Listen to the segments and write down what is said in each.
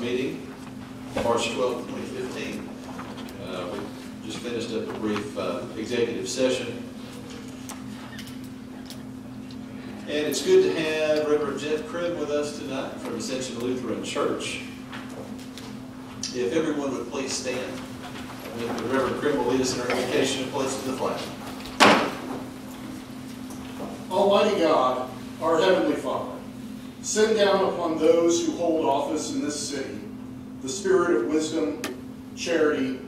meeting, March 12, 2015. We just finished up a brief executive session. And it's good to have Reverend Jeff Cribb with us tonight from Ascension Lutheran Church. If everyone would please stand, and the Reverend Cribb will lead us in our invocation and place to the flag. Almighty God, our Heavenly Father, send down upon those who hold office in this city the spirit of wisdom, charity,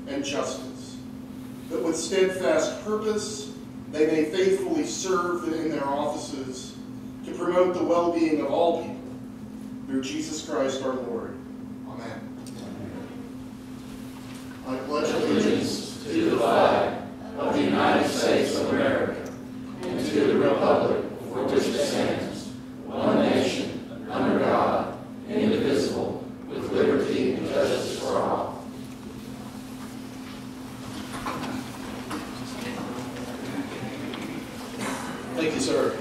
and justice, that with steadfast purpose they may faithfully serve in their offices to promote the well-being of all people, through Jesus Christ our Lord. Amen. I pledge allegiance to the flag of the United States of America and to the republic for which it stands, one nation, under God, indivisible, with liberty and justice for all. Thank you, sir.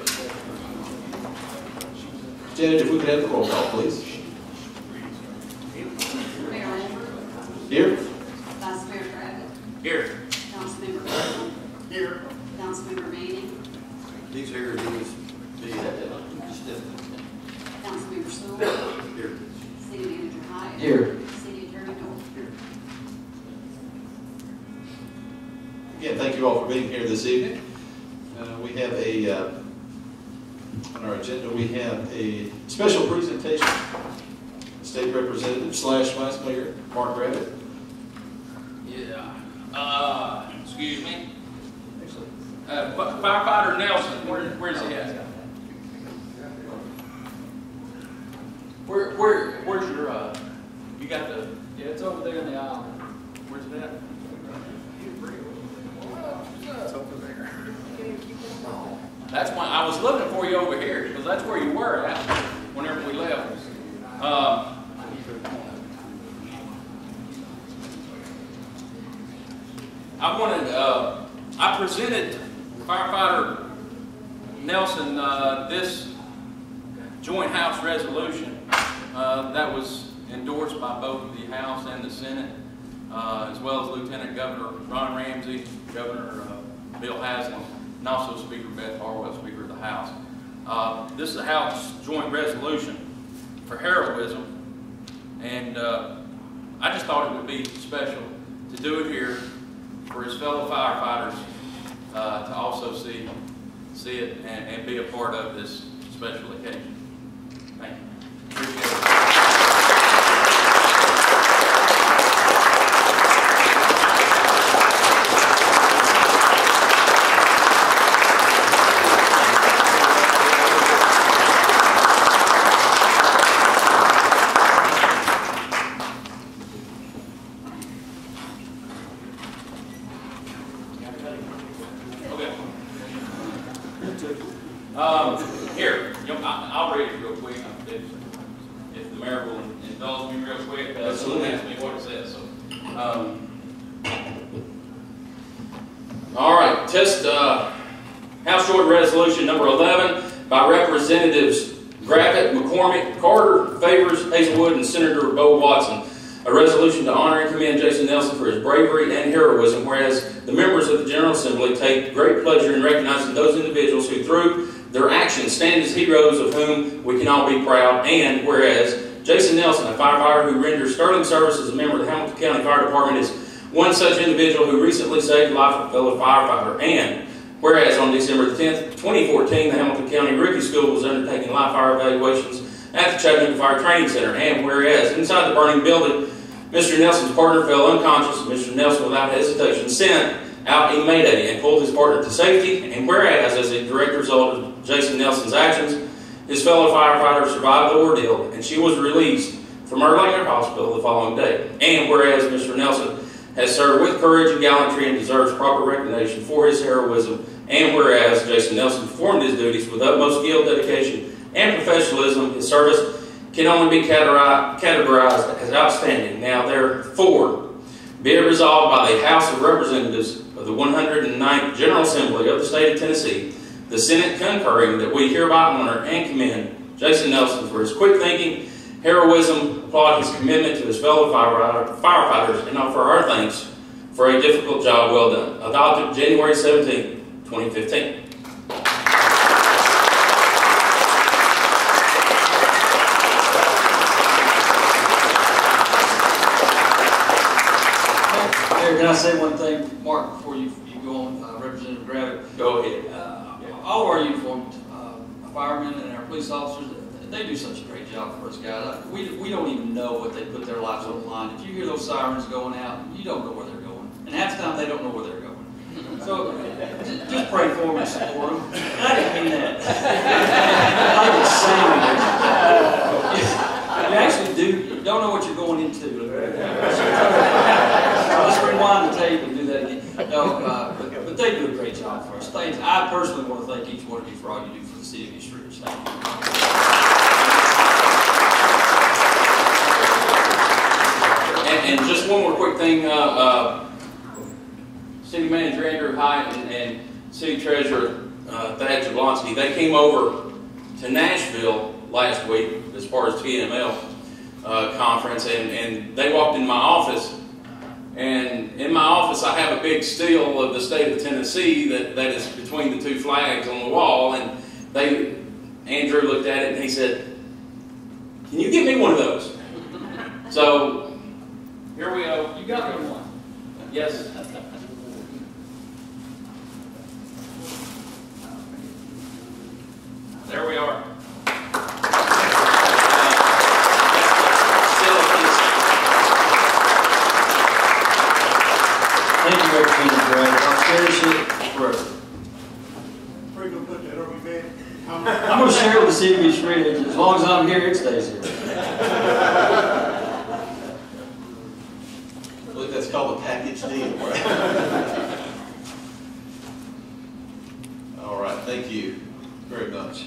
Janet, if we could have the roll call, please. Mayor Lambert. Here. Vice Mayor Travis. Here. Councilmember Brown. here. Councilmember Manning. These here, these. Councilmember Sewell. Here. City Manager Hyatt. Here. City Attorney North. Here. Again, thank you all for being here this evening. We have on our agenda, we have a special presentation. State Representative / Vice Mayor Mark Rabbit. Yeah. Excuse me. Firefighter Nelson, where's he at? Where's your, you got the... Yeah, it's over there in the aisle. Where's it at? It's over there. That's why I was looking for you over here, because that's where you were at whenever we left. I presented Firefighter Nelson this joint House resolution that was endorsed by both the House and the Senate, as well as Lieutenant Governor Ron Ramsey, Governor Bill Haslam, and also Speaker Beth Harwell, Speaker of the House. This is a House joint resolution for heroism, and I just thought it would be special to do it here for his fellow firefighters to also see it and be a part of this special occasion. Thank you. Appreciate it. Here, I'll read it real quick if the mayor will indulge me real quick. Someone asked me what it says. So, all right, test House Joint Resolution number 11 by Representatives Gravitt, McCormick, Carter, Favors, Hazelwood, and Senator Bo Watson. A resolution to honor and commend Jason Nelson for his bravery and heroism, whereas the members of the General Assembly take great pleasure in recognizing those individuals who, through their actions, stand as heroes of whom we can all be proud, and whereas Jason Nelson, a firefighter who renders sterling service as a member of the Hamilton County Fire Department, is one such individual who recently saved the life of a fellow firefighter, and whereas on December 10th, 2014, the Hamilton County Rookie School was undertaking live fire evaluations at the Chattanooga Fire Training Center, and whereas inside the burning building, Mr. Nelson's partner fell unconscious, and Mr. Nelson, without hesitation, sent out a mayday and pulled his partner to safety, and whereas, as a direct result of Jason Nelson's actions, his fellow firefighter survived the ordeal, and she was released from Erlanger Hospital the following day, and whereas Mr. Nelson has served with courage and gallantry and deserves proper recognition for his heroism, and whereas Jason Nelson performed his duties with utmost skill, dedication, and professionalism, his service can only be categorized as outstanding. Now, therefore, be it resolved by the House of Representatives of the 109th General Assembly of the State of Tennessee, the Senate concurring, that we hereby honor and commend Jason Nelson for his quick thinking heroism, applaud his commitment to his fellow firefighters, and offer our thanks for a difficult job well done. Adopted January 17, 2015. Can I say one thing, Mark, before you go on, Representative Gravett? Go ahead. All of our uniformed firemen and our police officers, they do such a great job for us, guys. We don't even know what they put their lives on the line. If you hear those sirens going out, you don't know where they're going. And half the time, they don't know where they're going. So just pray for them and support them. And I didn't mean that. I was saying you actually do. You don't know what you're going into. Let's rewind the tape and do that again. No, but they do a great job for us. I personally want to thank each one of you for all you do for the city of East Ridge. Thank you. And just one more quick thing. City Manager Andrew Hyatt and City Treasurer Thad Jablonski, they came over to Nashville last week as far as TML conference, and they walked in my office. And in my office, I have a big still of the state of Tennessee that is between the two flags on the wall. And Andrew looked at it and he said, "Can you get me one of those?" So here we go. You got me one. Yes. There we are. Thank you, Representative Gravett. I'll cherish it forever. Where are you going to put that over your bed? I'm going to share it with the city of East Ridge. As long as I'm here, it stays here. I believe that's called a package deal, right? All right, thank you very much.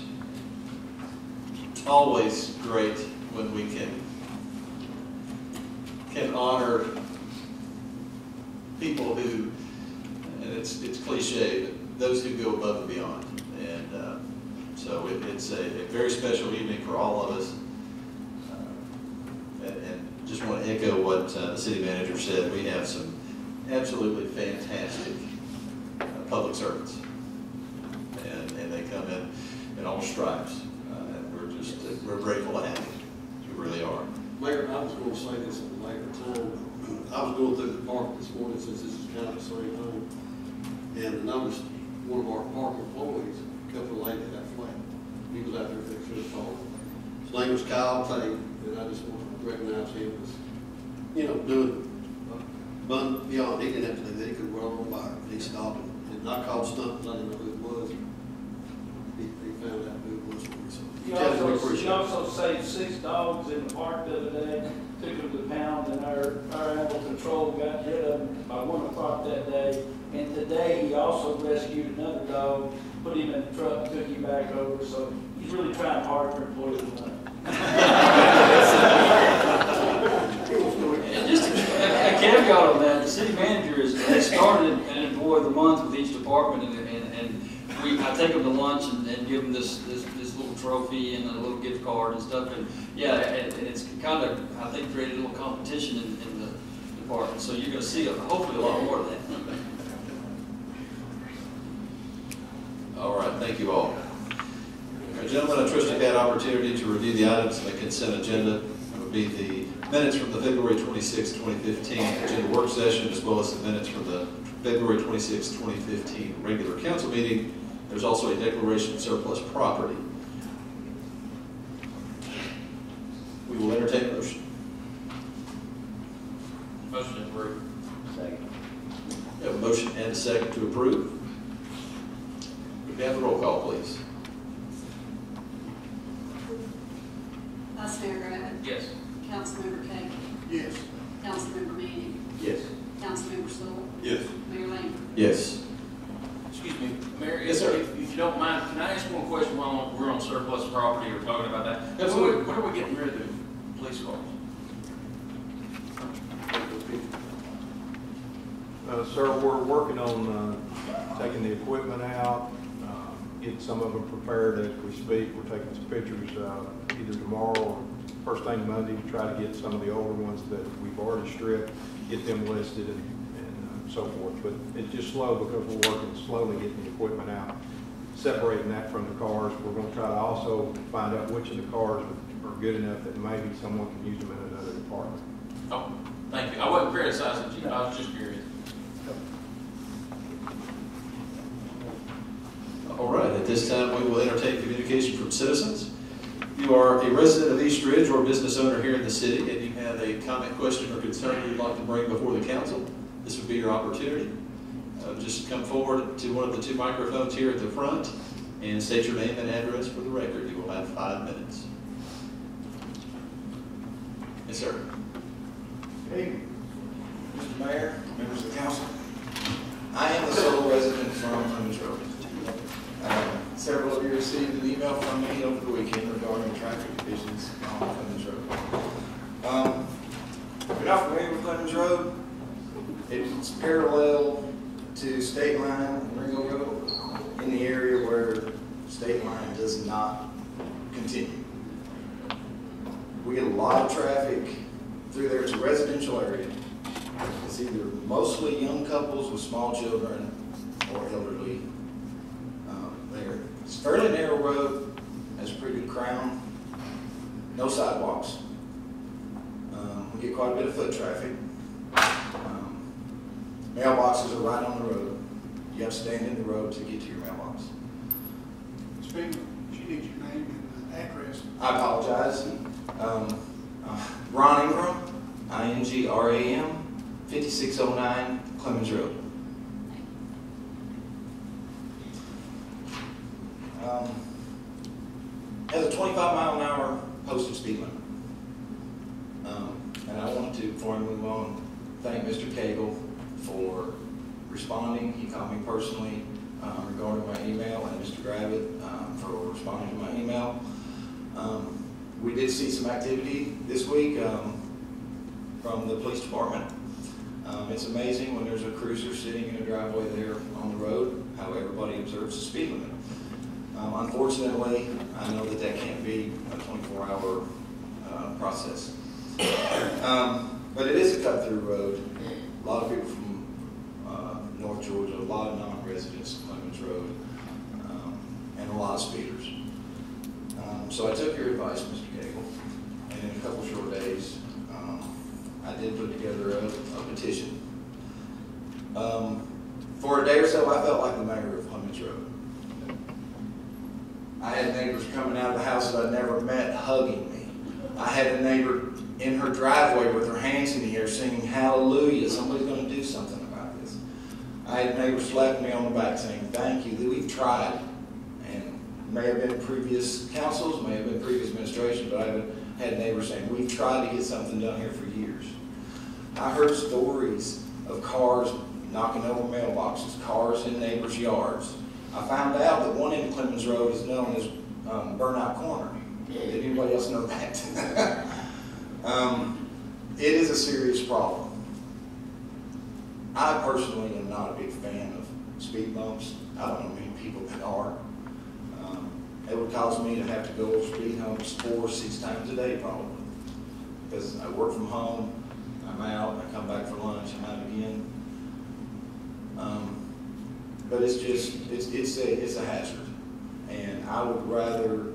Always great when we can honor people who, and it's cliche, but those who go above and beyond. And so it's a very special evening for all of us. And just want to echo what the city manager said. We have some absolutely fantastic public servants, and they come in all stripes, and we're grateful to have you. We really are. Mayor, I was going to say this at a later time. I was going through the park this morning since this is kind of the same thing, and I noticed one of our park employees, a couple of ladies that flat. He was out there fixing his car. His name was Kyle Tate, and I just want to recognize him as, doing but beyond. He didn't have to do that. He could run on by. He stopped and I called Stunt, I didn't know who it was. He found out who it was for me. So He also saved 6 dogs in the park the other day, took them to the pound, and our animal control got rid of them by 1 o'clock that day. And today he also rescued another dog, put him in the truck, took him back over. So he's really trying hard for employees tonight. And just a caveat on that, the city manager has started an employee of the month with each department, and I take them to lunch and give them this little trophy and a little gift card and stuff, and yeah, and it's kind of, I think, created a little competition in the department, so you're going to see hopefully a lot more of that. All right, thank you all. Gentlemen, I trust you've had opportunity to review the items on the consent agenda. It would be the minutes from the February 26, 2015 agenda work session, as well as the minutes from the February 26, 2015 regular council meeting. There's also a declaration of surplus property. We will entertain a motion. Motion approved. Second. We have a motion and a second to approve. Could we have the roll call, please? Vice Mayor Gravett. Yes. Councilmember Cagle. Yes. Councilmember Manning. Yes. Councilmember Stoll. yes. Mayor Lambert. Yes. Excuse me, Mayor, Yes, sir. if you don't mind, can I ask one question while we're on surplus property or talking about that? Absolutely. When are we getting rid of the police cars? Sir, we're working on taking the equipment out, get some of them prepared as we speak. We're taking some pictures either tomorrow or first thing Monday to try to get some of the older ones that we've already stripped, get them listed and so forth. But it's just slow because we're working slowly getting the equipment out, separating that from the cars. We're going to try to also find out which of the cars are good enough that maybe someone can use them in another department. Oh, thank you. I wasn't criticizing you, I was just curious. All right, at this time, we will entertain communication from citizens. You are a resident of East Ridge or a business owner here in the city, and you have a comment, question, or concern you'd like to bring before the council, this would be your opportunity. Just come forward to one of the two microphones here at the front and state your name and address for the record. You will have 5 minutes. Yes, sir. Good evening, Mr. Mayor, members of the council. I am the sole resident from Clemens Road. Several of you received an email from me over the weekend regarding traffic conditions on Clemens Road. If you're not familiar with Clemens Road, it's parallel to State Line and Ringo Road in the area where State Line does not continue. We get a lot of traffic through there. It's a residential area. It's either mostly young couples with small children or elderly there. It's a fairly narrow road, has a pretty good crown, no sidewalks. We get quite a bit of foot traffic. Mailboxes are right on the road. You have to stand in the road to get to your mailbox. Speaking, she needs your name and address. I apologize. Ron Ingram, INGRAM, 5609 Clemens Road. Has a 25-mile-an-hour posted speed limit. And I wanted to, before I move on, thank Mr. Cagle for responding. He called me personally regarding my email, and Mr. Gravitt for responding to my email. We did see some activity this week from the police department. It's amazing when there's a cruiser sitting in a driveway there on the road, how everybody observes the speed limit. Unfortunately, I know that that can't be a 24-hour process. But it is a cut-through road. A lot of people from North Georgia, a lot of non-residents of Clemens Road, and a lot of speeders. So I took your advice, Mr. Cagle, and in a couple short days, I did put together a petition. For a day or so, I felt like the mayor of Clemens Road. I had neighbors coming out of the house that I'd never met hugging me. I had a neighbor in her driveway with her hands in the air singing hallelujah, somebody's going to do something about this. I had neighbors slapping me on the back saying thank you, that we've tried. And may have been previous councils, may have been previous administration, but I had neighbors saying we've tried to get something done here for years. I heard stories of cars knocking over mailboxes, cars in neighbors' yards. I found out that one end of Clemens Road is known as Burnout Corner. Did anybody else know that? It is a serious problem. I personally am not a big fan of speed bumps. I don't know many people that are. It would cause me to have to go over speed humps 4 or 6 times a day probably. Because I work from home, I'm out, I come back for lunch, I'm out again. But it's just, it's a hazard. And I would rather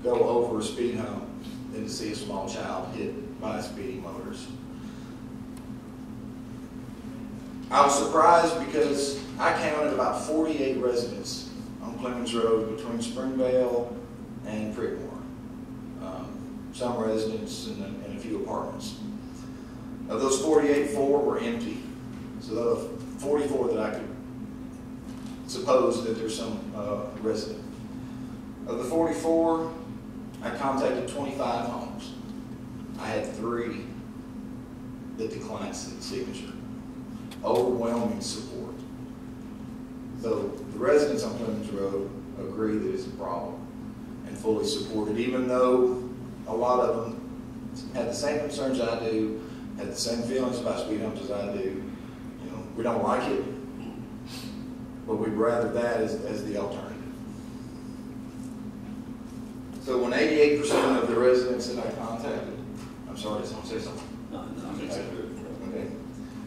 go over a speed hump than to see a small child hit by a speeding motorist. I was surprised because I counted about 48 residents on Clemens Road between Springvale and Prickmore. Some residents and a few apartments. Of those 48, 4 were empty. So the 44 that I could suppose that there's some resident. Of the 44, I contacted 25 homes. I had 3 that declined signature. Overwhelming support. So the residents on Clemens Road agree that it's a problem and fully support it, even though a lot of them had the same concerns I do, had the same feelings about speed humps as I do. You know, we don't like it, but we'd rather that as the alternative. So when 88% of the residents that I contacted, I'm sorry, did someone say something? No, Okay.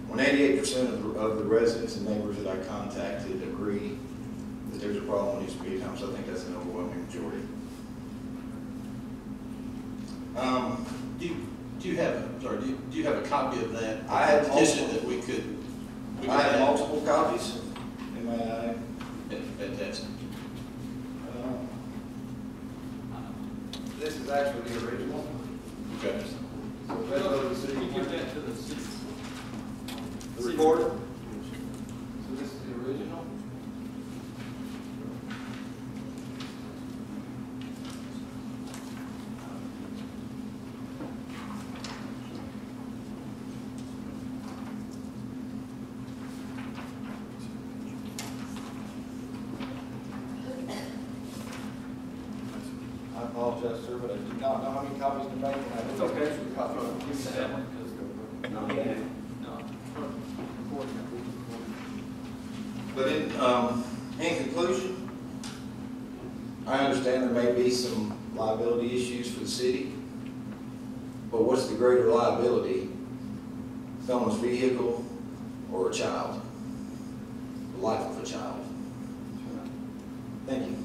When 88% of the residents and neighbors that I contacted agree that there's a problem with these speed humps, I think that's an overwhelming majority. Do you have, do you have a copy of that? I have petition multiple. that we could I have add? multiple copies in my Fantastic. This is actually the original. Okay. So that's over the city. Give that to the city. The recorder. So this is the original. I apologize, sir, but I do not know how many copies to make. And I It's don't okay. have a copy of Give it. that one, because, no, no. But in conclusion, I understand there may be some liability issues for the city, but what's the greater liability? Someone's vehicle or a child? The life of a child. Thank you.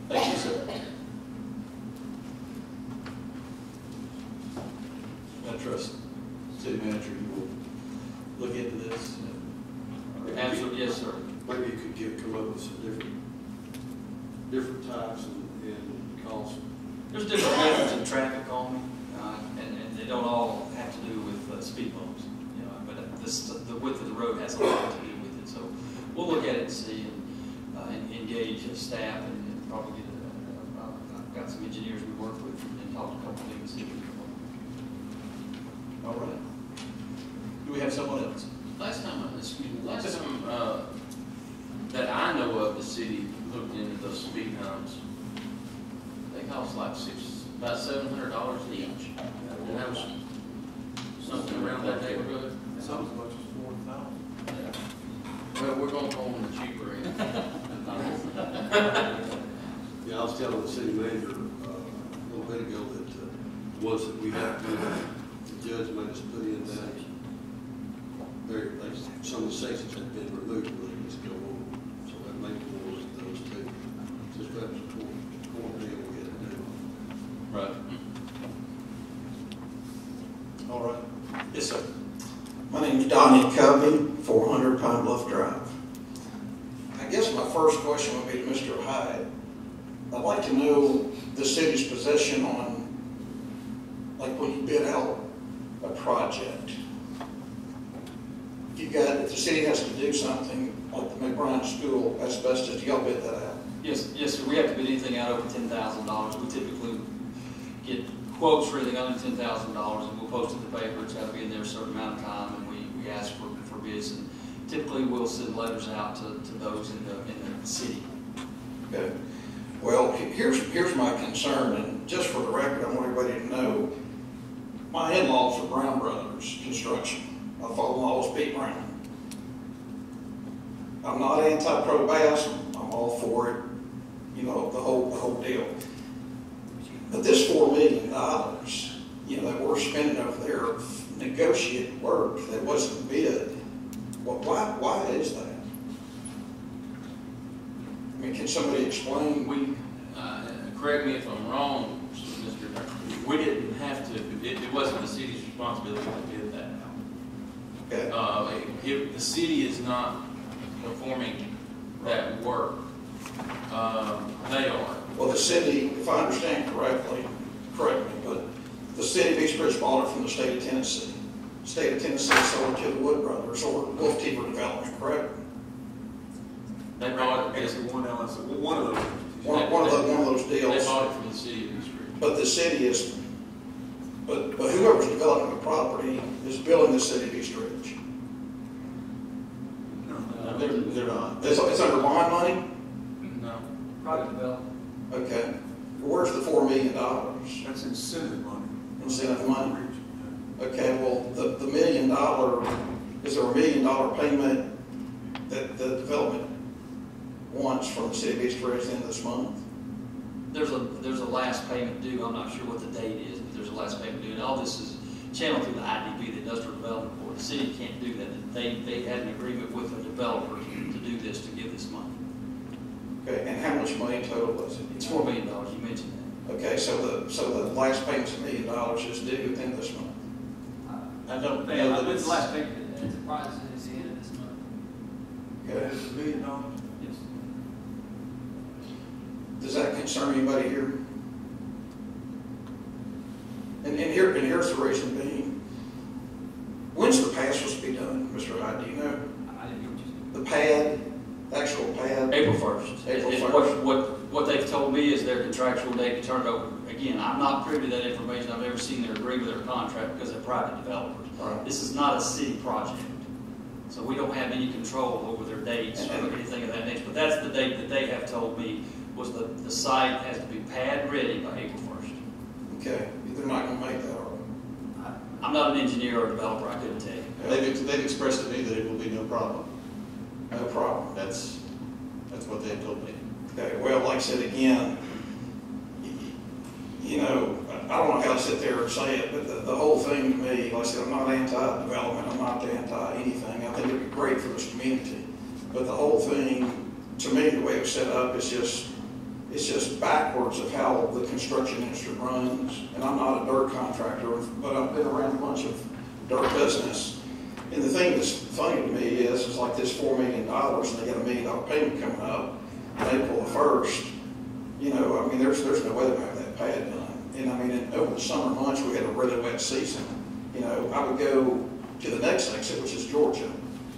Thank you, sir. I trust city manager, you will look into this. Absolutely, yes, sir. Maybe you could come up with some different types and costs. There's different methods of traffic calming, and they don't all have to do with speed bumps, you know, but the width of the road has a lot to do with it. So we'll look at it and see, and engage staff, and probably get I've got some engineers we work with, and talk to a couple of them and see if we can. All right. Do we have someone else? Last time that I know of, the city looked into those speed humps. They cost like about $700 each. And that was something around that neighborhood. Some as much as 4,000. Well, we're gonna go on the cheaper end. Yeah, I was telling the city manager a little bit ago that the ones that we have to, the judge made us put in that some of the sections have been removed, but they just go on. So that may be more of those two. Just that was a core deal we had to do. Right. All right. Yes, sir. My name's Donnie Covey, 400 Pine Bluff Drive. I guess my first question would be to Mr. Hyde. I'd like to know the city's position on, like when you bid out a project. If the city has to do something, like the McBride School asbestos, do y'all bid that out? Yes, sir. We have to bid anything out over $10,000. We typically get quotes for anything under $10,000, and we'll post it in the paper. It's got to be in there a certain amount of time, and we ask for bids. And typically, we'll send letters out to those in the city. Okay. Well, here's my concern, and just for the record, I want everybody to know, my in-laws are Brown Brothers Construction. My father-in-law was Pete Brown. I'm not anti-pro-bass. I'm all for it. You know, the whole deal. But this $4 million, that we're spending over there of negotiated work that wasn't bid, well, why is that? I mean, can somebody explain? Correct me if I'm wrong, Mr. We didn't have to, it wasn't the city's responsibility to bid that out. Okay. The city is not performing that work. They are. Well, the city, if I understand correctly, correct me, but the city of East Ridge bought it from the state of Tennessee. The state of Tennessee sold it to the Wood Brothers or Wolf Timber Development, correct? They bought it. One of those. One of those deals. They bought it from the city of East Ridge. But the city is, but whoever's developing the property is billing the city of East Ridge. No, they're not. It's under bond money? No. Private development. Okay. Where's the $4 million? That's incentive money. Incentive money? Okay, well, the $1 million, is there a $1 million payment that the development wants from the city of East Ridge at the end of this month? there's a last payment due. I'm not sure what the date is, but there's a last payment due. And all this is channeled through the IDB, the Industrial Development Board. The city can't do that. They had an agreement with the developer to do this, to give this money. Okay, and how much money total was it? It's $4 million, you mentioned that. Okay, so the last payment's $1 million is due in this month. I don't Man, know that when's it's, the last payment? Enterprise is the end of this month. Okay. It's $1 million. Yes. Does that concern anybody here? And here's the reason being. When's the pad supposed to be done, Mr. Hyde? Do you know? I didn't hear what you said. The pad, the actual pad? April 1st. April It's 1st. What they've told me is their contractual date to turn it over. Again, I'm not privy to that information. I've never seen their agreement or their contract because they're private developers. Right. This is not a city project. So we don't have any control over their dates or anything of that nature. But that's the date that they have told me was the site has to be pad ready by April 1st. Okay, they're not gonna make that, are they? I'm not an engineer or developer, I couldn't tell you. they've expressed to me that it will be no problem. No problem. That's what they've told me. Okay, well, like I said again, you know, I don't know how to sit there and say it, but the whole thing to me, like I said, I'm not anti-development, I'm not anti-anything. I think it'd be great for this community. But the whole thing, to me, the way it's set up is just backwards of how the construction industry runs. And I'm not a dirt contractor, but I've been around a bunch of dirt business. And the thing that's funny to me is like this $4 million, and they got $1 million payment coming up on April the 1st. You know, I mean, there's no way to have that pad done. And I mean, over the summer months, we had a really wet season. You know, I would go to the next exit, which is Georgia,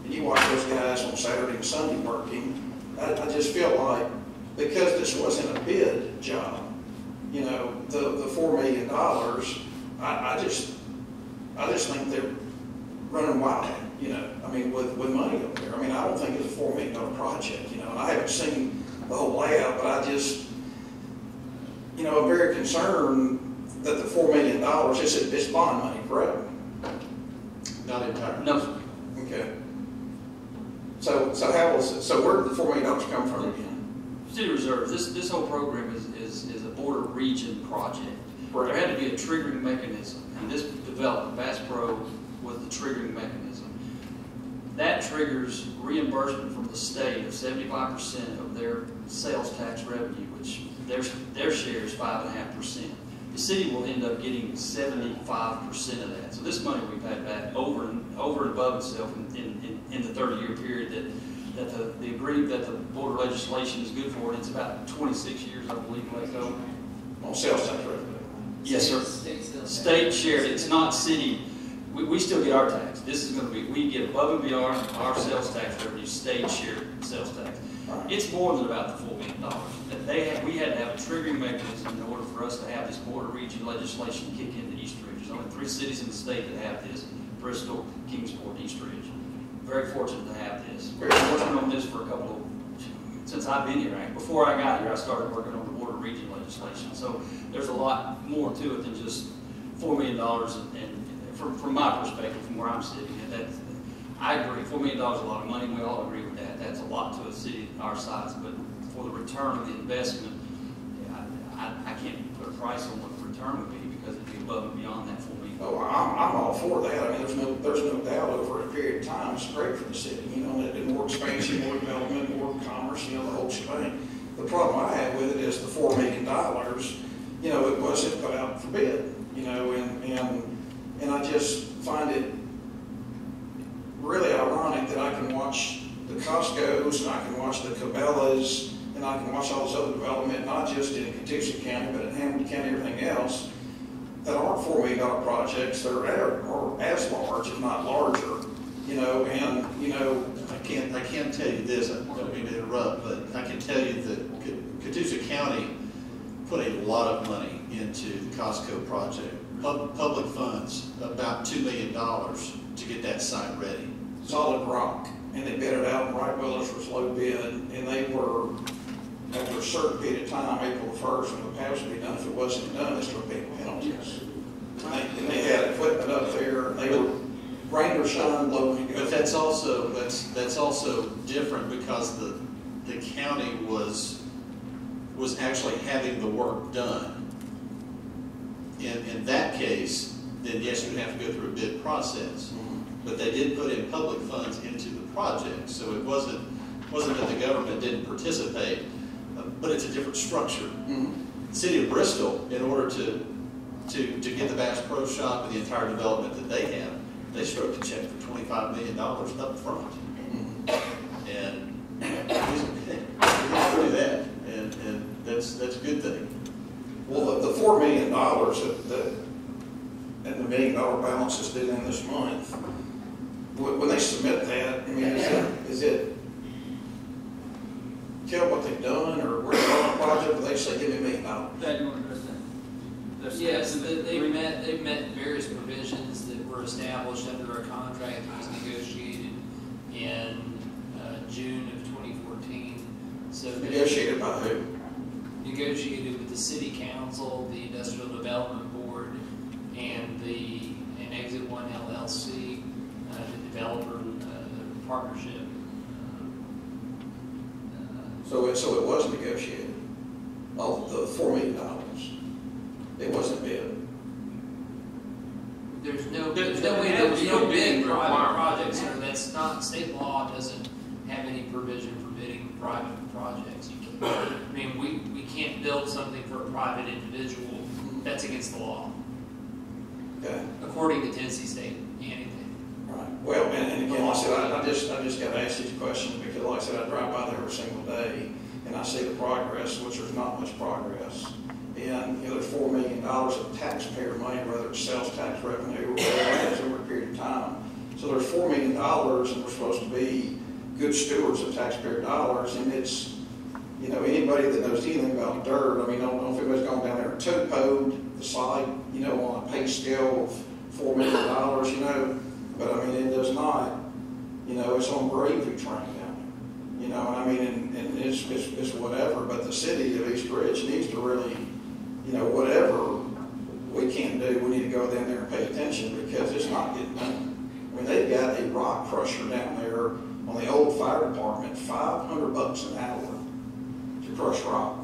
and you watch those guys on Saturday and Sunday working. I just feel like, because this wasn't a bid job, you know, the $4 million, I just think they're running wild, you know, I mean, with money up there. I mean, I don't think it's a $4 million project, you know, and I haven't seen the whole layout, but I just, you know, I'm very concerned that the $4 million, it's bond money, correct? Not entirely. No, sir. Okay. So where did the $4 million come from again? City Reserve, this whole program is a border region project. There had to be a triggering mechanism, and this developed, Bass Pro was the triggering mechanism. That triggers reimbursement from the state of 75% of their sales tax revenue, which their share is 5.5%. The city will end up getting 75% of that. So this money we paid back over and above itself in the 30-year period that the border legislation is good for. And it's about 26 years, I believe, left over. On sales tax revenue? Yes, sir. State shared. It's not city. We still get our tax. This is going to be, we get above and beyond our sales tax revenue, state shared sales tax. It's more than about the $4 million. We had to have a triggering mechanism in order for us to have this border region legislation kick into East Ridge. There's only 3 cities in the state that have this: Bristol, Kingsport, East Ridge. Very fortunate to have this. We're working on this for since I've been here. Before I got here, I started working on the border region legislation. So there's a lot more to it than just $4 million. And from my perspective, from where I'm sitting, I agree. $4 million is a lot of money. We all agree with that. That's a lot to a city our size. But for the return of the investment, I can't put a price on what the return would be because it'd be above and beyond that $4 million. Oh, I'm all for that. I mean, there's no doubt over a period of time, it's great for the city. You know, and more expansion, more development, more commerce, you know, the whole shebang. The problem I have with it is the $4 million, you know, it wasn't put out for bid, you know, and I just find it really ironic that I can watch the Costco's and I can watch the Cabela's and I can watch all this other development, not just in Catoosa County, but in Hamilton County, everything else, that aren't $4 million projects that are as large, if not larger, you know, and, you know. I can't tell you this, I don't mean to interrupt, but I can tell you that Catoosa County put a lot of money into the Costco project. Public funds, about $2 million to get that site ready. Solid rock, and they bid it out, and Wright Willis was low bid, and they were, after a certain period of time, April 1st, when the pads would be done, if it wasn't done, they started paying penalties. And they had equipment up there, and they were rain or shine, blowing it. But that's also different because the county was was actually having the work done. In that case, then yes, you would have to go through a bid process. But they did put in public funds into the project, so it wasn't that the government didn't participate, but it's a different structure. The city of Bristol, in order to get the Bass Pro Shop and the entire development that they have, they stroked a check for $25 million up front. And we didn't do that, and that's a good thing. Well, the $4 million and the $1 million balance is due in this month. When they submit that, I mean, is it tell what they've done, or where they're on the project, or they say, give me $1 million? Dad, you want to address that? Yes, they've met various provisions that were established under a contract that was negotiated in June of 2014. So Negotiated by who? Negotiated with the city council, the industrial development board, and Exit One LLC, the developer partnership. So it was negotiated. Of the $4 million, it wasn't bid. There's no bid for private projects, so that's not, state law doesn't have any provision for bidding private projects. You can't, I mean, we can't build something for a private individual. That's against the law. Okay. According to Tennessee State, anything. Right. Well, and again, like I said, I just got to ask these questions because, like I said, I drive by there every single day and I see the progress, which there's not much progress. And there's $4 million of taxpayer money, whether it's sales tax revenue or whatever it is over a period of time. So there's $4 million, and we're supposed to be good stewards of taxpayer dollars. And it's, anybody that knows anything about dirt, I mean, I don't know if anybody's gone down there and topoed the site, on a pay scale of $4 million, but I mean, it does not, it's on gravy train down there, and I mean, and it's whatever, but the city of East Ridge needs to really, whatever we can do, we need to go down there and pay attention because it's not getting done. I mean, they've got a rock crusher down there on the old fire department, $500 an hour to crush rock.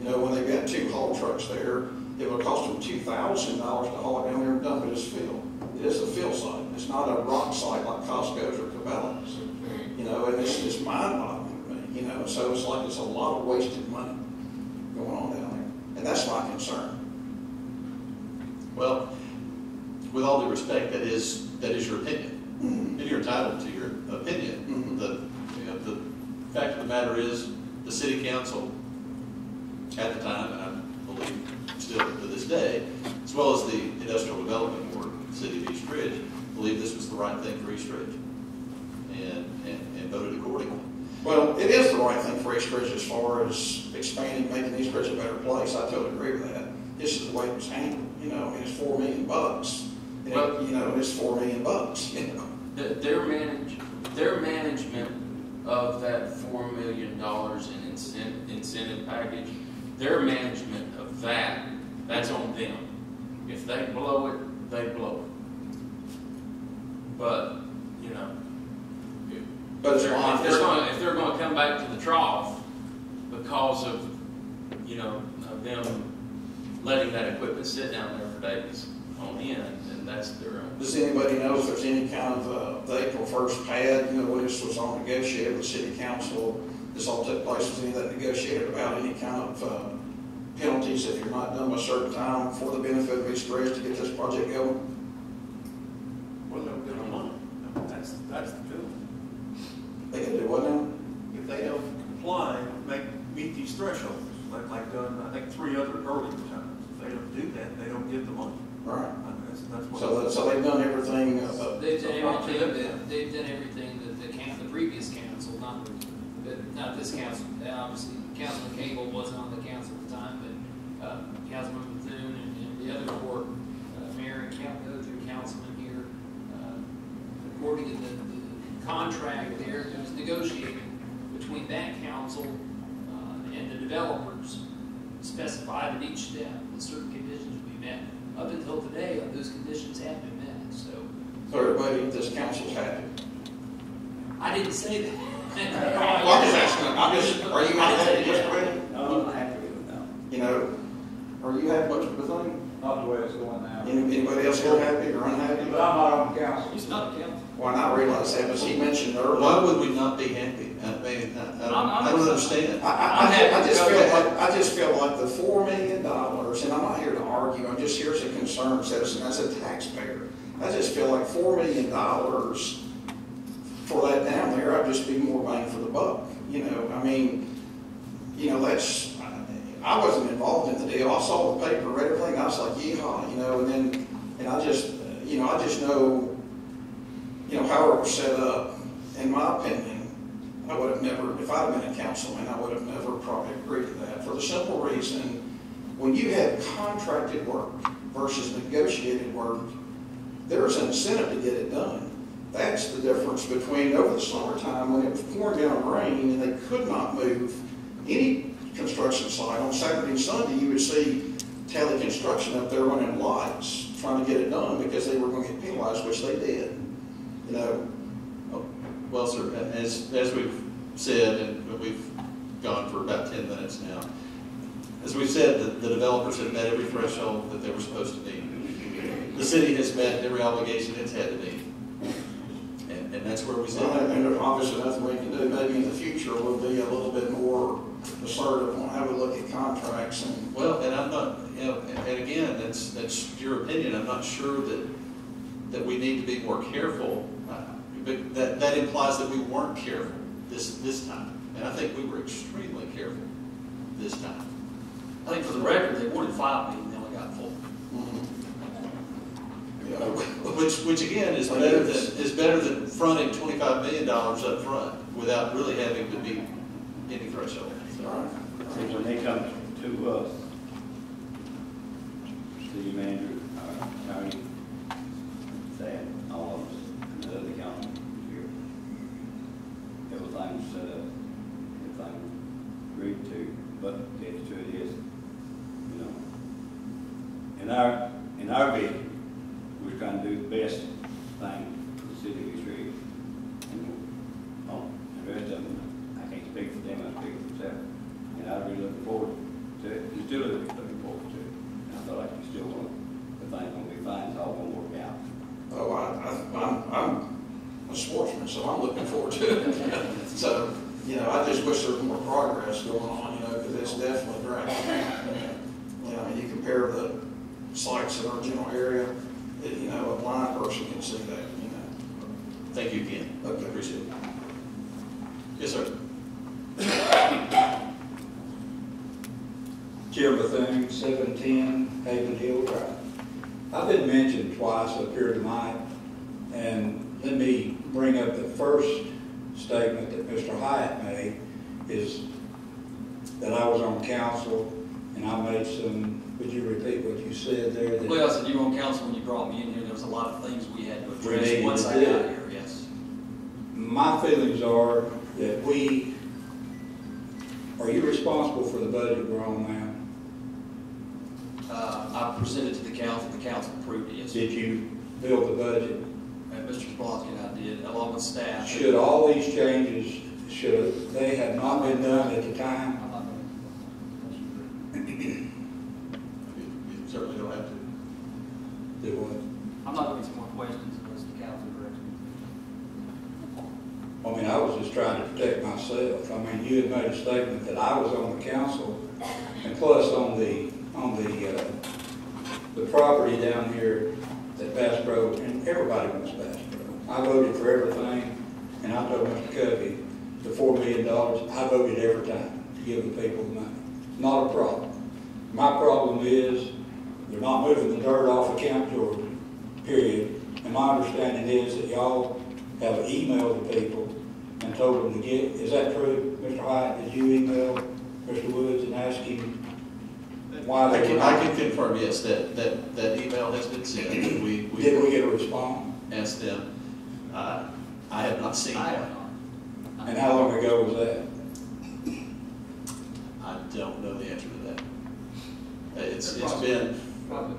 When they've got 2 haul trucks there, it will cost them $2,000 to haul it down there and dump it as fill. It is a fill site. It's not a rock site like Costco's or Cabela's. And it's mind-boggling to me. So it's like it's a lot of wasted money going on down there. And that's my concern. Well, with all due respect, that is your opinion. And you're entitled to your opinion. The fact of the matter is, the city council at the time, and I believe still to this day, as well as the Industrial Development Board, City of East Ridge, believed this was the right thing for East Ridge and voted accordingly. Well, it is the right thing for East Ridge as far as expanding, making East Ridge a better place. I totally agree with that. This is the way it was handled. And it's $4 million. And it's $4 million. Their management of that $4 million in incentive package, their management of that's on them. If they blow it, they blow it. But, but if they're going to come back to the trough because of, of them letting that equipment sit down there for days on end, then that's their own. Does anybody know if there's any kind of the April 1st pad, when this was all negotiated with the city council, this all took place, was any of that negotiated about any kind of penalties if you're not done by a certain time for the benefit of East Ridge to get this project going? Well, they'll get the money. That's the deal. They can do what now? If they don't comply, meet these thresholds, like done, I think 3 other earlier times. If they don't do that, they don't get the money. Right. That's what So they've done everything. They've done everything that the previous council, not this council. Obviously, Councilman Cable wasn't on the council at the time, but Councilman Bethune and the other 4 mayor and councilman here, according to the contract there, it was negotiated between that council and the developers, specified at each step that certain conditions would be met. Up until today, those conditions have been met. So everybody at this council's happy. I didn't say that. Well, I'm just asking. Are you not happy, Mr. Wade? You know, are you happy with the thing? Not the way it's going now. Anybody else here happy or unhappy? But I'm not on council. He's not a council. Why not realize that? Because he mentioned earlier. Why would we not be happy? I mean, I don't understand. I just feel like the $4 million, and I'm not here to argue, I'm just here as a concerned citizen, as a taxpayer. I just feel like $4 million for that down there, I'd just be more bang for the buck. You know, I mean, you know, that's, I wasn't involved in the deal. I saw the paper, read everything, I was like, yeehaw, you know, and I just, you know, I just know, you know, how it was set up, in my opinion, I would have never, if I'd have been a councilman, I would have never probably agreed to that. For the simple reason, when you have contracted work versus negotiated work, there's an incentive to get it done. That's the difference between over the summertime when it was pouring down rain and they could not move any construction site. On Saturday and Sunday, you would see Tally Construction up there running lights trying to get it done because they were going to get penalized, which they did. You know. Well, sir, as we've said, and we've gone for about 10 minutes now, as we've said, the developers have met every threshold that they were supposed to meet. The city has met every obligation it's had to meet. And that's where we stand. Well, and there's obviously nothing we can do. Maybe in the future we'll be a little bit more assertive on how we look at contracts. And well, and I'm not, you know, and again, that's your opinion. I'm not sure that we need to be more careful. But that implies that we weren't careful this time. And I think we were extremely careful this time. I think for the record, they wanted $5 million, they only got $4. you know, Which again is better than fronting $25 million up front without really having to meet any threshold. So, See, when they come to us, city manager, county staff, all of us, and the other county here, everything's set up, everything agreed to, but the attitude is, you know, in our vision, we're trying to do the best thing for the city of East Ridge. And the rest of them, I can't speak for them, I speak for myself. And I'm really looking forward to it, and still looking forward to it. And I feel like we still want, the thing's gonna be fine, it's all gonna work out. oh, I'm a sportsman, so I'm looking forward to it. So, you know, I just wish there was more progress going on, you know, because it's definitely dragging. You know, you compare the sites in our general area, you know, a blind person can see that, you know. thank you again. Okay. Appreciate it. Yes, sir. Jim Bethune, 710 Haven Hill Drive. I've been mentioned twice up here tonight, and let me bring up the first statement that Mr. Hyatt made, is that I was on council and I made some, would you repeat what you said there? That Well, I said you were on council when you brought me in here, there was a lot of things we had to We address needed once to I do. got here, yes. My feelings are that are you responsible for the budget we're on now? I presented to the council approved it, yes. Did you build the budget? And Mr. Spolsky and I did, along with staff. Should all these changes, should they have not been done at the time? You certainly don't have to. Do what? I'm not going to get some more questions unless the council directs me. I mean, I was just trying to protect myself. I mean, you had made a statement that I was on the council, and plus on the property down here at Bass Grove, and everybody wants Bass Grove. I voted for everything, and I told Mr. Covey, the $4 million, I voted every time to give the people the money. Not a problem. My problem is they're not moving the dirt off of Camp Georgia, period. And my understanding is that y'all have emailed the people and told them to get, is that true, Mr. Hyatt? Did you email Mr. Woods and ask him why they were not? I can confirm, yes, that email has been sent. Did we get a response? Asked them. I have not seen one. And how long ago was that? I don't know the answer to that. It's been Probably.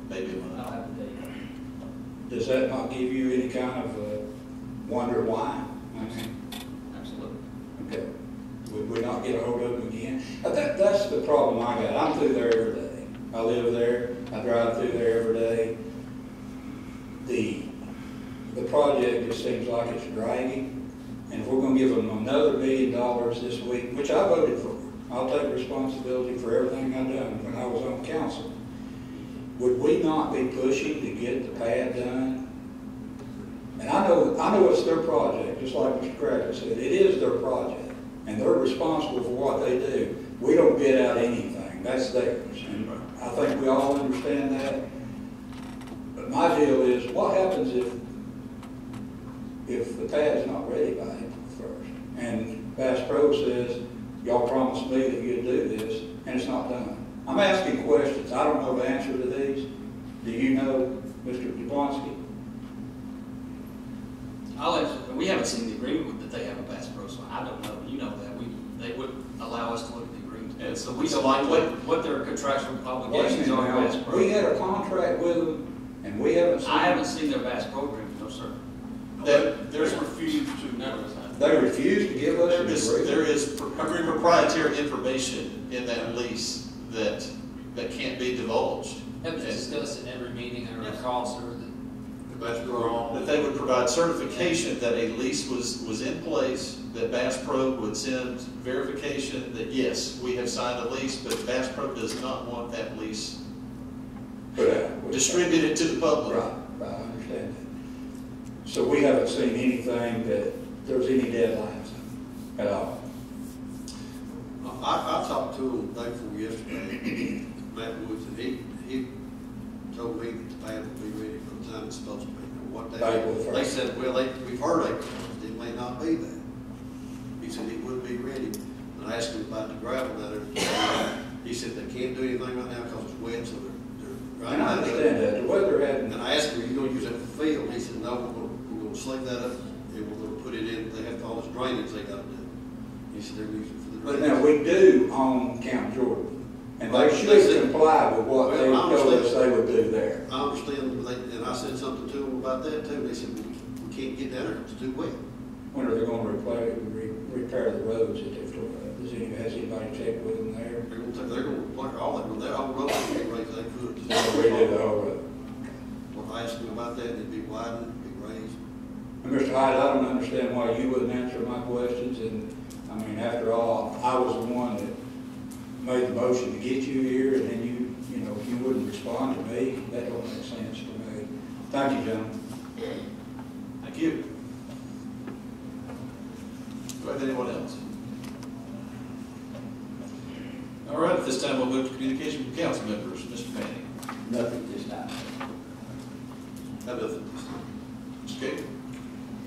maybe a month. I'll have the date. Does that not give you any kind of wonder why? I mean, Absolutely. okay. Would we not get a hold of them again? That's the problem I got. I'm through there every day. I live there. I drive through there every day. The project just seems like it's dragging. And if we're going to give them another $1 million this week, which I voted for, I'll take responsibility for everything I've done when I was on council. Would we not be pushing to get the pad done? And I know it's their project, just like Mr. Cracker said. It is their project, and they're responsible for what they do. We don't bid out anything. That's theirs. And I think we all understand that. But my deal is, what happens if the pad's not ready by April 1st? And Bass Pro says, y'all promised me that you'd do this, and it's not done. I'm asking questions. I don't know the answer to these. Do you know, Mr. Jablonski? We haven't seen the agreement that they have a Bass Pro, so I don't know. You know that. They wouldn't allow us to look at the agreement. And so we don't know what their contractual obligations are to Bass Pro. We had a contract with them, and we haven't seen. I haven't seen their Bass Pro agreement, no sir. There's refused to. They refused to give us There is proprietary information in that lease that can't be divulged. That was discussed in every meeting or a call, sir, That they would provide certification that a lease was in place, that Bass Pro would send verification that yes, we have signed a lease, but Bass Pro does not want that lease distributed to the public. Right, I understand that. So we haven't seen anything that there's any deadlines at all. I talked to him the day before yesterday, Matt Woods, and he told me that the pad will be ready for the time it's supposed to be. What they said, well, we've heard April 1st, it may not be that. He said it would be ready. And I asked him about the gravel that he said they can't do anything right now because it's wet, so they're And I understand that. The weather hadn't. And I asked him, are you going to use that for field? And he said, no, we're going to slate that up and we're going to put it in. They have all this drainage they got to do. He said they're using it for the drainage. But now we do own Camp Jordan. And they should comply with what they told us they would do there. I understand, and I said something to them about that too. They said, we can't get down there, it's too wet. When are they going to repair the roads that they've torn up? Has anybody checked with them there? They're going to repair all of them. Their whole road will be raised, they could. Redo the whole road. Well, I asked them about that, it'd be widened, it'd be raised. And Mr. Hyde, I don't understand why you wouldn't answer my questions. And I mean, after all, I was the one that made the motion to get you here, and then you know, if you wouldn't respond to me, that don't make sense to me. Thank you, gentlemen. Thank you. Do I have anyone else? All right, at this time we'll move to communication from council members. Mr. Manning. Nothing this time. Have nothing this time. Mr. Gator.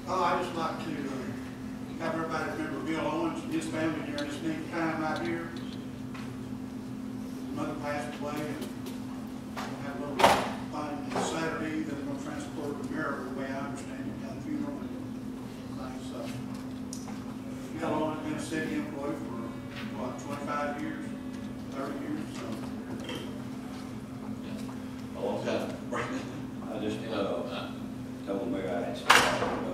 I'd just like to have everybody remember Bill Owens and his family during this neat time right here. His mother passed away, and we'll have a little fun on Saturday. Then we'll transport her to Maryville, the way I understand it, got a funeral and things. So Bill Owens has been a city employee for, 25 years, 30 years, so. A long time. I just, told the mayor I had to go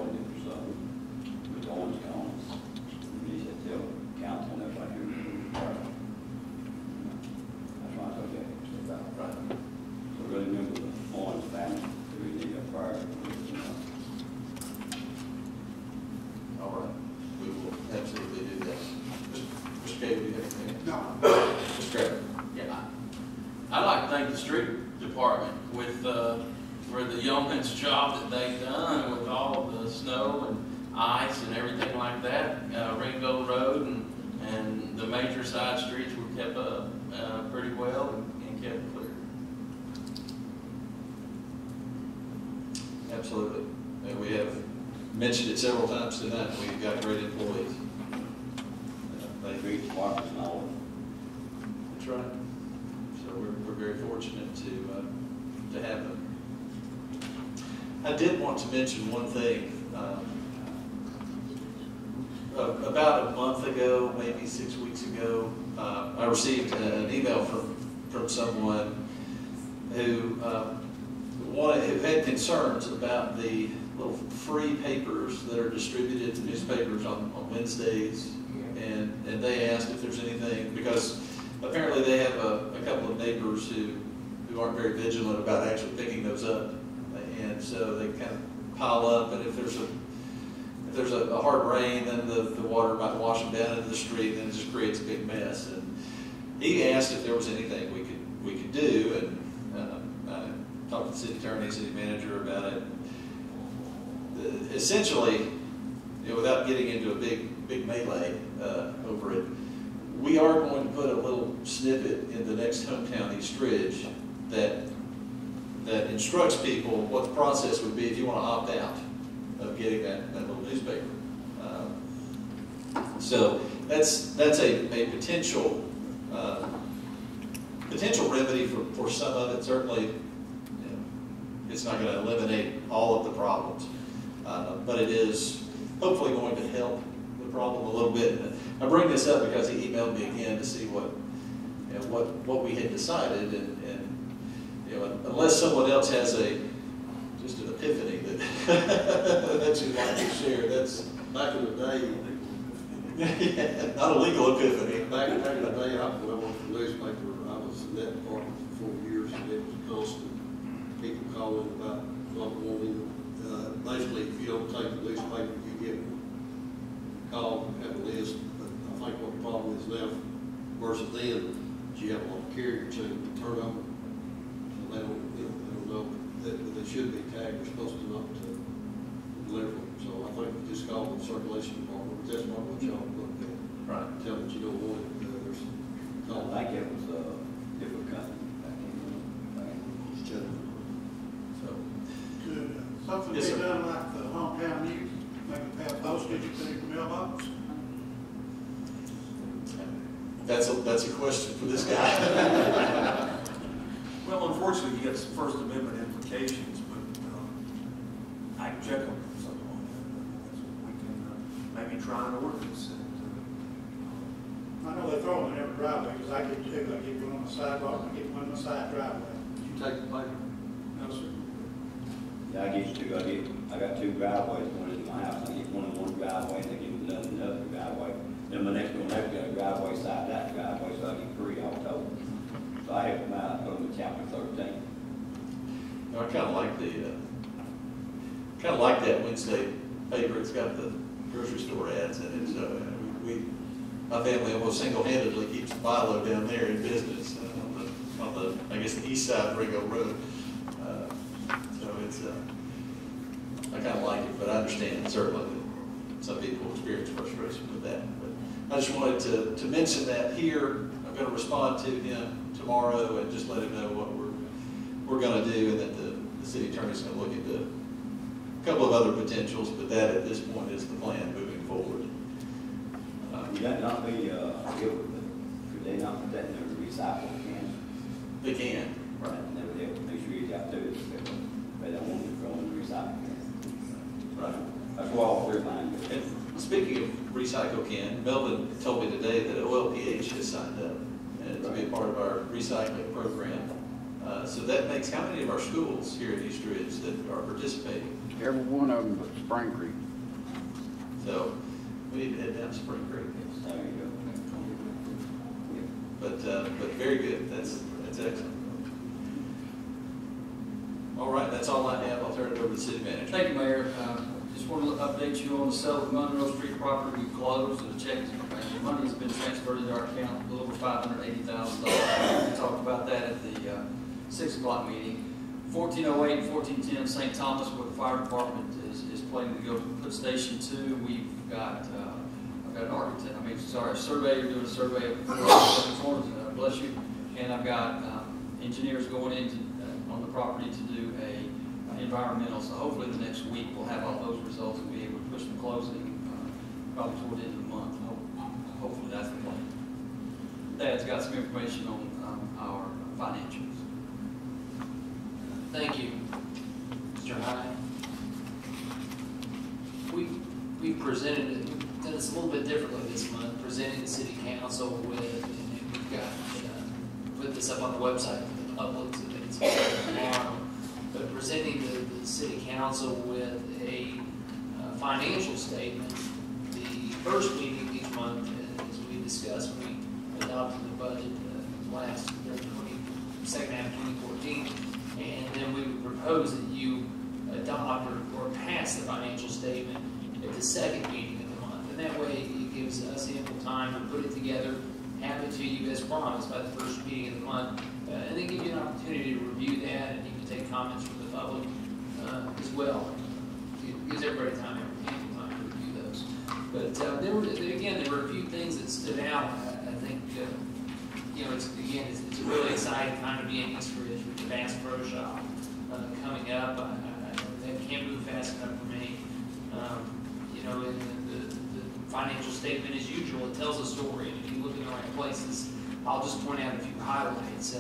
him, so, with Owens gone. He said, tell council, that's like you're that's why I told you, it's about right. So really remember the Owens family, that we need a fire. All right. We will absolutely do that. Mr. Gator, do you have anything? No. Mr. Craig. Yeah, I'd like to thank the street department for the yeoman's job that they've done with all of the snow and ice and everything like that. Ringgold Road and the major side streets were kept up pretty well and kept clear. Absolutely. And we have mentioned it several times tonight. We've got great employees. They read the markets and all. That's right. So we're very fortunate to have them. I did want to mention one thing. About a month ago, maybe 6 weeks ago, I received an email from someone who had concerns about the little free papers that are distributed to newspapers on Wednesdays and they asked if there's anything, because apparently they have a couple of neighbors who aren't very vigilant about actually picking those up. And so they kind of pile up, and if there's a hard rain, then the water might wash them down into the street, and it just creates a big mess. And he asked if there was anything we could do, and I talked to the city attorney, city manager about it. Essentially, without getting into a big melee over it, we are going to put a little snippet in the next Hometown East Ridge that instructs people what the process would be if you want to opt out of getting that little newspaper. So that's a potential remedy for some of it. Certainly, it's not going to eliminate all of the problems, but it is hopefully going to help the problem a little bit. And I bring this up because he emailed me again to see what we had decided, and unless someone else has just an epiphany that you'd like to share, that's Back in the day, not a legal epiphany. back in the day, when I worked for the newspaper, I was in that department for 4 years, and it was constant. People calling about not wanting, basically, if you don't take the newspaper, you get called, have a list. But I think what the problem is now, versus then, is you have a lot of carrier to turn over. So they don't know that they should be tagged, they're supposed to not deliver them. So I think we just call them circulation department, that's not what y'all look at. Right. Tell them that you don't want it, there's. I think it was a different company back in the day. So, Could something Yes, be sir. done like the Hometown News, maybe have postage put in the mailbox? that's a question for this guy. Well, unfortunately, you got some First Amendment implications, but I can check on something on that. That's what we can maybe try an ordinance. I know they throw them in every driveway, because I get two, I get one on the sidewalk, I get one on the side driveway. Did you take the paper? No, sir. Yeah, I get two. I got two driveways, one in my house. I get one in one driveway, and I get another in another driveway. Then my next door neighbor got a driveway side that driveway, so I get three all told. So I help them out, put them in chapter 13. I kind of like that Wednesday paper. It's got the grocery store ads in it. So my family almost single-handedly keeps Milo down there in business on the I guess the east side of Ringo Road. So it's I kind of like it, but I understand certainly that some people experience frustration with that. But I just wanted to mention that here. I'm going to respond to him tomorrow and just let him know what we're going to do, and that the city attorney's going to look into a couple of other potentials, but that at this point is the plan moving forward. Would that not be, could they not put that in their recycle can? They can. Right. And they would make sure you got to it, because they don't want it thrown in the recycle can. Right. That's what all three lines. And speaking of recycle can, Melvin told me today that OLPH has signed up to be a part of our recycling program. So that makes how many of our schools here at East Ridge that are participating? Every one of them but Spring Creek. So we need to head down to Spring Creek. There you go. But very good. That's excellent. All right, that's all I have. I'll turn it over to the city manager. Thank you, Mayor. Just wanted to update you on the sale of Monroe Street property. We closed, and the check, the money has been transferred into our account, a little over $580,000. We talked about that at the 6 o'clock meeting. 1408 and 1410 St. Thomas, where the fire department is planning to go put Station 2. We've got, I've got an architect, a surveyor doing a survey of the corners, bless you. And I've got engineers going into on the property to do a environmental. So hopefully the next week we'll have all those results and be able to push the closing probably toward the end of the month. Hopefully that's the plan. Dad's got some information on our financials. Thank you, Mr. Hyde. We presented it, we've done this a little bit differently this month, presenting the city council with, and we've got, put this up on the website for the public so that it's tomorrow, but presenting the city council with a financial statement. The first meeting each month discussed when we adopted the budget second half of 2014, and then we would propose that you adopt or pass the financial statement at the second meeting of the month, and that way it gives us ample time to put it together, have it to you as promised by the first meeting of the month, and then give you an opportunity to review that, and you can take comments from the public as well. It gives everybody time to review those. But there were a few things that stood out. I think, it's a really exciting time to be in East Ridge with the Bass Pro Shop coming up. That can't move fast enough for me. And the financial statement, as usual, it tells a story. And if you look in the right places, I'll just point out a few highlights.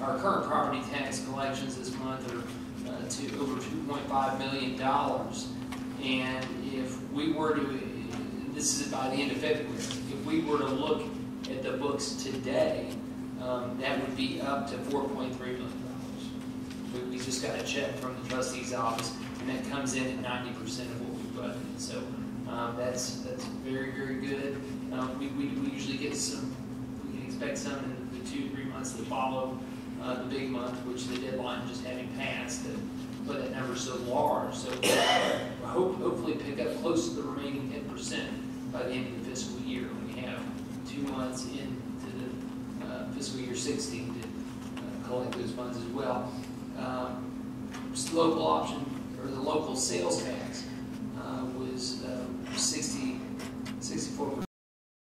Our current property tax collections this month are to over $2.5 million. And if we were to, this is by the end of February, if we were to look at the books today, that would be up to $4.3 million. We just got a check from the trustee's office, and that comes in at 90% of what we budgeted. So that's very, very good. We usually get some, we can expect some in the 2-3 months that follow the big month, which the deadline just having passed, but that number is so large. So hopefully pick up close to the remaining 10% by the end of the fiscal year when we have 2 months into the fiscal year 16 to collect those funds as well. Local option, or the local sales tax was 64%